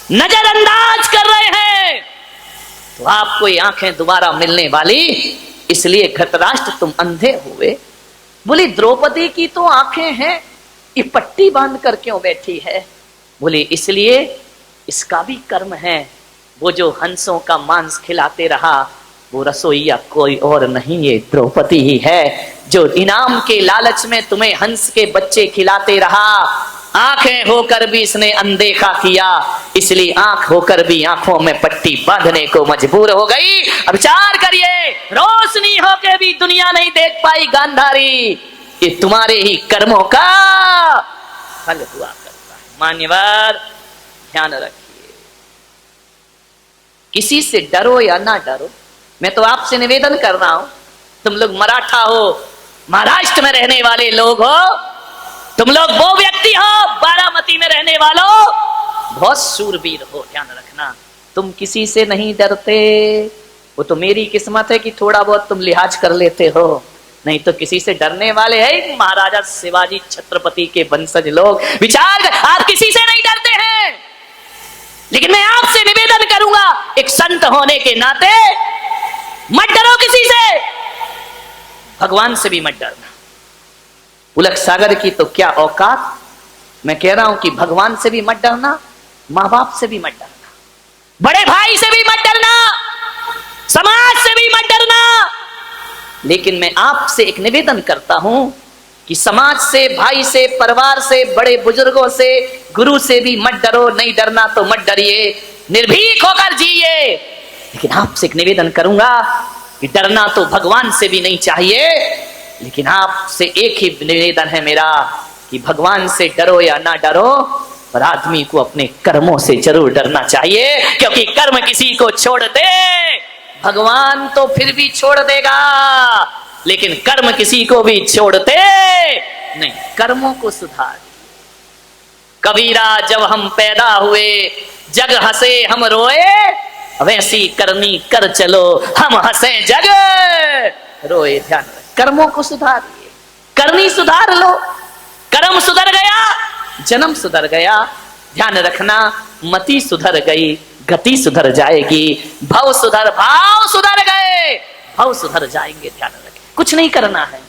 नजरअंदाज कर रहे हैं, तो आपको ये आंखें दोबारा मिलने वाली, इसलिए धृतराष्ट्र तुम अंधे हुए। बोली द्रौपदी की तो आंखें हैं, ये पट्टी बांध कर क्यों बैठी है? बोले इसलिए इसका भी कर्म है। वो जो हंसों का मांस खिलाते रहा, वो रसोईया कोई और नहीं, ये द्रौपदी ही है, जो इनाम के लालच में तुम्हें हंस के बच्चे खिलाते रहा। आंखें होकर भी इसने अनदेखा किया, इसलिए आंख होकर भी आंखों में पट्टी बांधने को मजबूर हो गई। अब विचार करिए, रोशनी होकर भी दुनिया नहीं देख पाई गांधारी, ये तुम्हारे ही कर्मों का फल हुआ करता है। मान्यवर ध्यान रखिए, किसी से डरो या ना डरो, मैं तो आपसे निवेदन कर रहा हूं, तुम लोग मराठा हो, महाराष्ट्र में रहने वाले लोग हो, तुम लोग वो व्यक्ति हो बारामती में रहने वालों, बहुत शूरवीर हो, ध्यान रखना, तुम किसी से नहीं डरते। वो तो मेरी किस्मत है कि थोड़ा बहुत तुम लिहाज कर लेते हो, नहीं तो किसी से डरने वाले हैं महाराजा शिवाजी छत्रपति के वंशज लोग। विचार कर, आप किसी से नहीं डरते हैं, लेकिन मैं आपसे निवेदन करूंगा एक संत होने के नाते मत डरो किसी से, भगवान से भी मत डरना। उलक सागर की तो क्या औकात, मैं कह रहा हूं कि भगवान से भी मत डरना, मां बाप से भी मत डरना, बड़े भाई से भी मत डरना, समाज से भी मत डरना। लेकिन मैं आपसे एक निवेदन करता हूं कि समाज से, भाई से, परिवार से, बड़े बुजुर्गों से, गुरु से भी मत डरो। नहीं डरना तो मत डरिए, निर्भीक होकर जिए। लेकिन आपसे एक निवेदन करूंगा कि डरना तो भगवान से भी नहीं चाहिए, लेकिन आपसे एक ही निवेदन है मेरा कि भगवान से डरो या ना डरो, पर आदमी को अपने कर्मों से जरूर डरना चाहिए, क्योंकि कर्म किसी को छोड़ दे भगवान तो फिर भी छोड़ देगा, लेकिन कर्म किसी को भी छोड़ते नहीं। कर्मों को सुधार। कबीरा जब हम पैदा हुए, जग हंसे हम रोए, वैसी करनी कर चलो, हम हंसे जग रोए। ध्यान रख, कर्मों को सुधारिए, करनी सुधार लो, कर्म सुधर गया, जन्म सुधर गया। ध्यान रखना, मति सुधर गई, गति सुधर जाएगी, भाव सुधर गए, भाव सुधर जाएंगे। ध्यान रखें, कुछ नहीं करना है,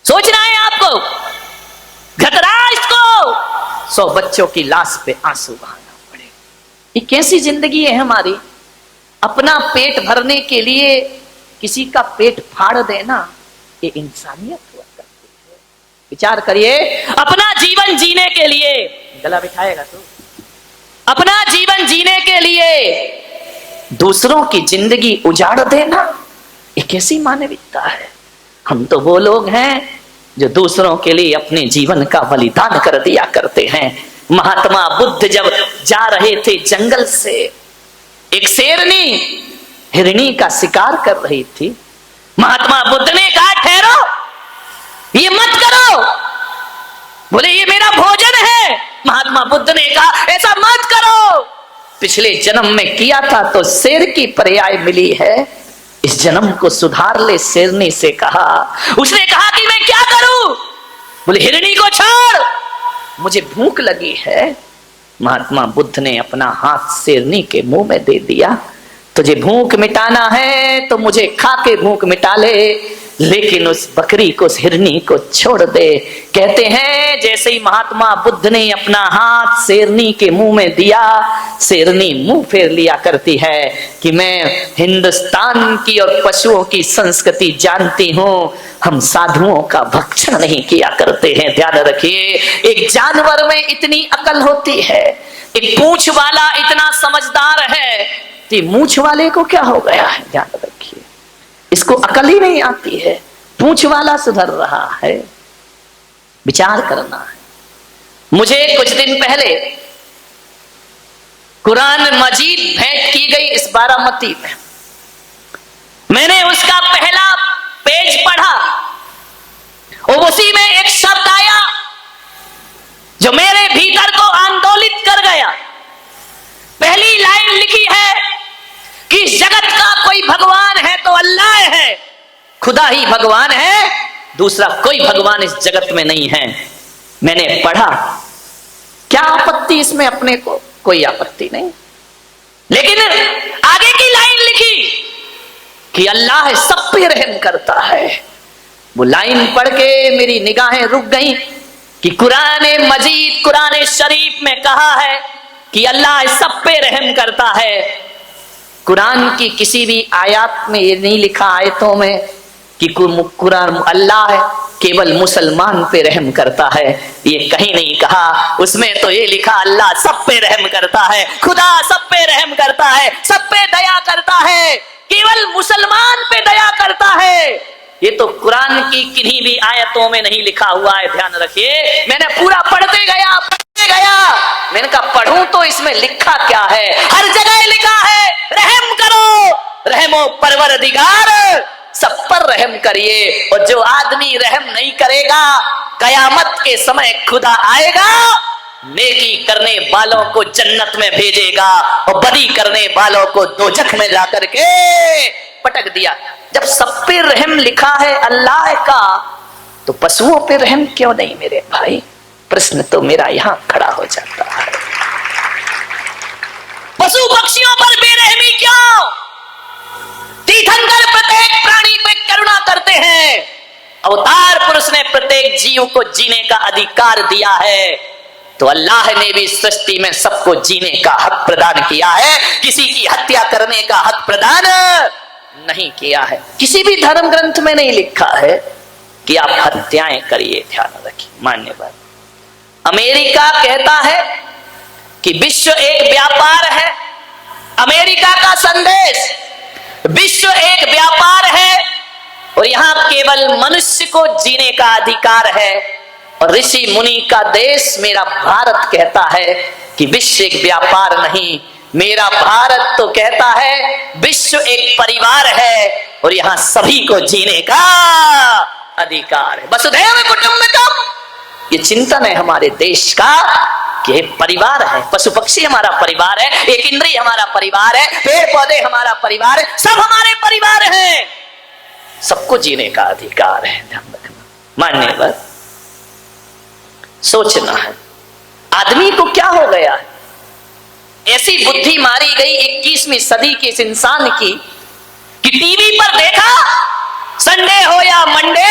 सोचना है आपको, धृतराष्ट्र को 100 बच्चों की लाश पे आंसू बहाना पड़े। ये कैसी जिंदगी है हमारी? अपना पेट भरने के लिए किसी का पेट फाड़ देना, ये इंसानियत हुआ करती है। विचार करिए, अपना जीवन जीने के लिए, गला बिठाएगा तो, अपना जीवन जीने के लिए दूसरों की जिंदगी उजाड़ देना, ये कैसी मानविकता है? हम तो वो लोग हैं जो दूसरों के लिए अपने जीवन का बलिदान कर दिया करते हैं। महात्मा बुद्ध जब जा रहे थे जंगल से, एक शेरनी हिरनी का शिकार कर रही थी। महात्मा बुद्ध ने कहा ठहरो, ये मत करो। बोले ये मेरा भोजन है। महात्मा बुद्ध ने कहा ऐसा मत करो, पिछले जन्म में किया था तो शेर की पर्याय मिली है, इस जन्म को सुधार ले। शेरनी से कहा, उसने कहा कि मैं क्या करूं? बोले हिरनी को छोड़, मुझे भूख लगी है। महात्मा बुद्ध ने अपना हाथ शेरनी के मुंह में दे दिया, तुझे भूख मिटाना है तो मुझे खा के भूख मिटा ले, लेकिन उस बकरी को, उस हिरनी को छोड़ दे। कहते हैं जैसे ही महात्मा बुद्ध ने अपना हाथ शेरनी के मुंह में दिया, शेरनी मुंह फेर लिया करती है कि मैं हिंदुस्तान की और पशुओं की संस्कृति जानती हूं, हम साधुओं का भक्षण नहीं किया करते हैं। ध्यान रखिए, एक जानवर में इतनी अकल होती है, एक पूंछ वाला इतना समझदार है, कि मूंछ वाले को क्या हो गया है? ध्यान रखिए, इसको अकल ही नहीं आती है, पूंछ वाला सुधर रहा है। विचार करना है। मुझे कुछ दिन पहले कुरान मजीद भेंट की गई इस बारामती में, मैंने उसका पहला पेज पढ़ा और उसी में एक शब्द आया जो मेरे भीतर को आंदोलित कर गया। पहली लाइन लिखी है कि इस जगत का कोई भगवान है तो अल्लाह है, खुदा ही भगवान है, दूसरा कोई भगवान इस जगत में नहीं है। मैंने पढ़ा क्या आपत्ति इसमें? अपने को कोई आपत्ति नहीं। लेकिन आगे की लाइन लिखी कि अल्लाह सब पे रहम करता है। वो लाइन पढ़ के मेरी निगाहें रुक गईं कि कुरान मजीद, कुरान शरीफ में कहा है कि अल्लाह सब पे रहम करता है। कुरान की किसी भी आयत में ये नहीं लिखा, आयतों में, कि कुरान अल्लाह केवल मुसलमान पे रहम करता है, ये कहीं नहीं कहा। उसमें तो ये लिखा अल्लाह सब पे रहम करता है, खुदा सब पे रहम करता है, सब पे दया करता है, केवल मुसलमान पे दया करता है। ये तो कुरान की किन्हीं भी आयतों में नहीं लिखा हुआ है, ध्यान रखिए। मैंने पूरा पढ़ते गया, मैंने कहा पढ़ूं तो इसमें लिखा क्या है। हर जगह लिखा है रहम करो, रहमो परवरदिगार, सब पर रहम करिए। और जो आदमी रहम नहीं करेगा, कयामत के समय खुदा आएगा, नेकी करने वालों को जन्नत में भेजेगा और बदी करने वालों को दोजख में जाकर के पटक दिया। जब सब पे रहम लिखा है अल्लाह का, तो पशुओं पे रहम क्यों नहीं मेरे भाई? प्रश्न तो मेरा यहां खड़ा हो जाता है। पशु पक्षियों पर बेरहमी क्यों? तीर्थंकर प्रत्येक प्राणी पे करुणा करते हैं। अवतार पुरुष ने प्रत्येक जीव को जीने का अधिकार दिया है, तो अल्लाह ने भी सृष्टि में सबको जीने का हक प्रदान किया है, किसी की हत्या करने का हक प्रदान नहीं किया है। किसी भी धर्म ग्रंथ में नहीं लिखा है कि आप हत्याएं करिए, ध्यान रखिए। मान्यवर अमेरिका कहता है कि विश्व एक व्यापार है। अमेरिका का संदेश, विश्व एक व्यापार है और यहां केवल मनुष्य को जीने का अधिकार है। और ऋषि मुनि का देश मेरा भारत कहता है कि विश्व एक व्यापार नहीं, मेरा भारत तो कहता है विश्व एक परिवार है और यहां सभी को जीने का अधिकार है। वसुधैव कुटुंबकम, ये चिंतन है हमारे देश का कि परिवार है। पशु पक्षी हमारा परिवार है, एक इंद्रिय हमारा परिवार है, पेड़ पौधे हमारा परिवार है, सब हमारे परिवार हैं, सबको जीने का अधिकार है। ध्यान रखना, मान्यवर सोचना है आदमी को क्या हो गया है। ऐसी बुद्धि मारी गई 21वीं सदी के इस इंसान की कि टीवी पर देखा संडे हो या मंडे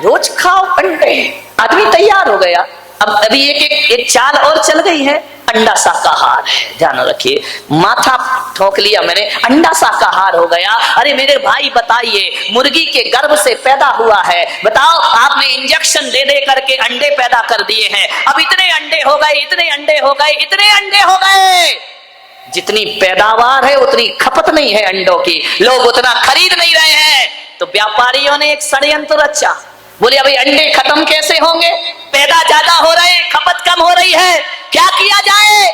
रोज खाओ अंडे, आदमी तैयार हो गया। अब अभी एक चाल और चल गई है, अंडा शाकाहार है। ध्यान रखिए, माथा ठोक लिया मैंने, अंडा शाकाहार हो गया। अरे मेरे भाई बताइए, मुर्गी के गर्भ से पैदा हुआ है, बताओ आपने इंजेक्शन दे दे करके अंडे पैदा कर दिए हैं। अब इतने अंडे हो गए, इतने अंडे हो गए, इतने अंडे हो गए। जितनी पैदावार है उतनी खपत नहीं है अंडों की, लोग उतना खरीद नहीं रहे हैं। तो व्यापारियों ने एक षड्यंत्र रचा, बोले अभी अंडे खत्म कैसे होंगे, पैदा ज्यादा हो रहे, खपत कम हो रही है, क्या किया जाए।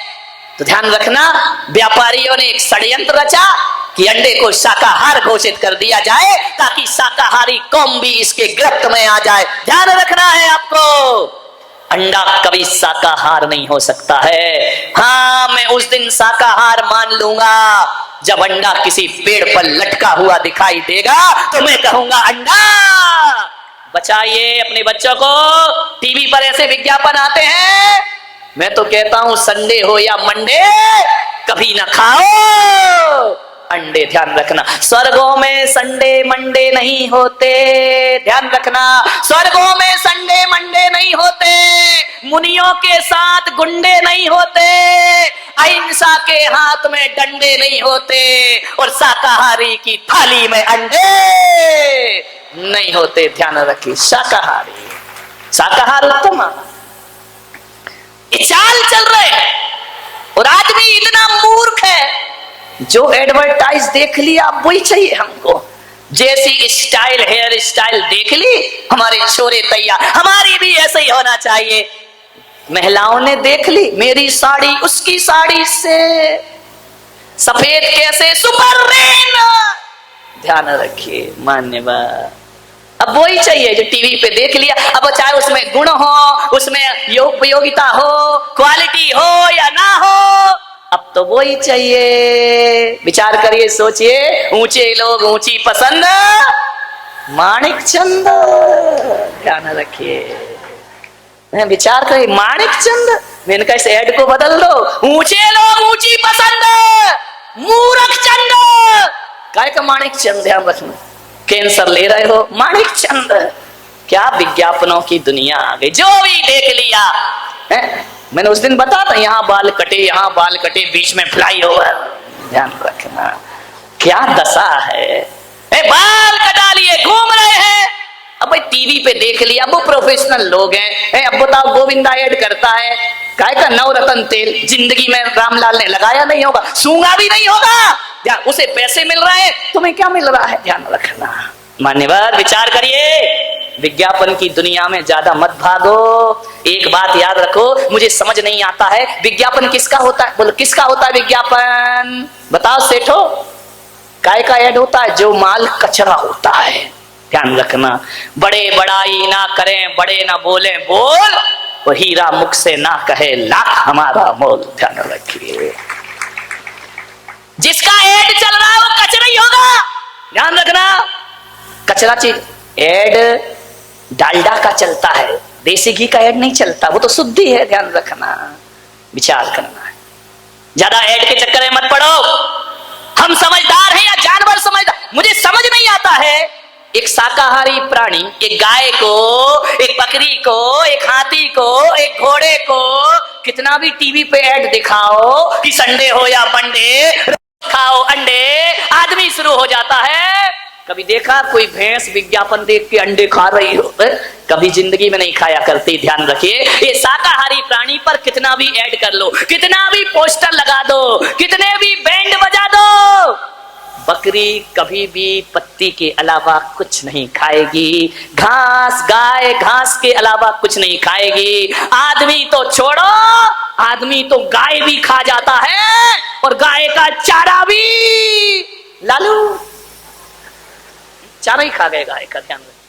तो ध्यान रखना, व्यापारियों ने एक षड्यंत्र रचा कि अंडे को शाकाहार घोषित कर दिया जाए ताकि शाकाहारी कौम भी इसके गिरफ्त में आ जाए। ध्यान रखना है आपको, अंडा कभी शाकाहार नहीं हो सकता है। हाँ, मैं उस दिन शाकाहार मान लूंगा जब अंडा किसी पेड़ पर लटका हुआ दिखाई देगा, तो मैं कहूंगा अंडा बचाइए अपने बच्चों को। टीवी पर ऐसे विज्ञापन आते हैं, मैं तो कहता हूं संडे हो या मंडे कभी ना खाओ अंडे। ध्यान रखना, स्वर्गों में संडे मंडे नहीं होते। ध्यान रखना, स्वर्गों में संडे मंडे नहीं होते, मुनियों के साथ गुंडे नहीं होते, अहिंसा के हाथ में डंडे नहीं होते और शाकाहारी की थाली में अंडे नहीं होते। ध्यान रखिए, शाकाहारी, शाकाहार उत्तम। चाल चल रहे हैं और आदमी इतना मूर्ख है जो एडवर्टाइज देख लिया वही चाहिए हमको। जैसी स्टाइल, हेयर स्टाइल देख ली, हमारे छोरे तैयार, हमारी भी ऐसे ही होना चाहिए। महिलाओं ने देख ली, मेरी साड़ी उसकी साड़ी से सफेद कैसे, सुपर रेन। ध्यान रखिए मान्यवर, अब वही चाहिए जो टीवी पे देख लिया। अब चाहे उसमें गुण हो, उसमें उपयोगिता हो, क्वालिटी हो या ना हो, अब तो वही चाहिए। विचार करिए, सोचिए, ऊंचे लोग ऊंची पसंद, माणिक चंद। ध्यान रखिए, विचार करिए, माणिक चंद मैंने कहा इस ऐड को बदल दो, ऊंचे लोग ऊंची पसंद, मूर्ख चंद। काय का माणिक चंद, ध्यान रखना। कैंसर ले रहे हो, माणिक चंद। क्या विज्ञापनों की दुनिया आ गई, जो भी देख लिया है? मैंने उस दिन बताया था, यहाँ बाल कटे, यहाँ बाल कटे, बीच में फ्लाई ओवर। ध्यान रखना क्या दशा है। बाल कटा लिए घूम रहे हैं। अब भाई टीवी पे देख लिया, वो प्रोफेशनल लोग हैं। अब बताओ गोविंदा ऐड करता है, काय का नवरत्न तेल, जिंदगी में रामलाल ने लगाया नहीं होगा, सूंघा भी नहीं होगा, उसे पैसे मिल रहे हैं, तुम्हें क्या मिल रहा है? ध्यान रखना। मान्यवर विचार करिए, विज्ञापन की दुनिया में ज्यादा मत भागो। एक बात याद रखो, मुझे समझ नहीं आता है विज्ञापन किसका होता है। बोलो किसका होता है विज्ञापन? बताओ सेठो, काय का ऐड होता है? जो माल कचरा होता है। ध्यान रखना, बड़े बड़ाई ना करें, बड़े ना बोले बोल, वो हीरा मुख से ना कहे लाख हमारा मोल। ध्यान रखिए, जिसका ऐड चल रहा है वो कचरा ही होगा। ध्यान रखना, कचरा चीज। ऐड डालडा का चलता है, देसी घी का ऐड नहीं चलता, वो तो शुद्धि है। ध्यान रखना, विचार करना है, ज्यादा ऐड के चक्कर में मत पड़ो। हम समझदार हैं या जानवर समझदार, मुझे समझ नहीं आता है। एक शाकाहारी प्राणी, एक गाय को, एक बकरी को, एक हाथी को, एक घोड़े को कितना भी टीवी पे ऐड दिखाओ कि संडे हो या मंडे, खाओ अंडे, आदमी शुरू हो जाता है। कभी देखा कोई भैंस विज्ञापन देख के अंडे खा रही हो? कभी जिंदगी में नहीं खाया करती। ध्यान रखिए, ये शाकाहारी प्राणी पर कितना भी ऐड कर लो, कितना भी पोस्टर लगा दो, कितने भी बैंड बजा दो, बकरी कभी भी पत्ती के अलावा कुछ नहीं खाएगी। घास, गाय घास के अलावा कुछ नहीं खाएगी। आदमी तो छोड़ो, आदमी तो गाय भी खा जाता है, और गाय का चारा भी। लालू चारा ही खा गए गाय का। ध्यान रखिए।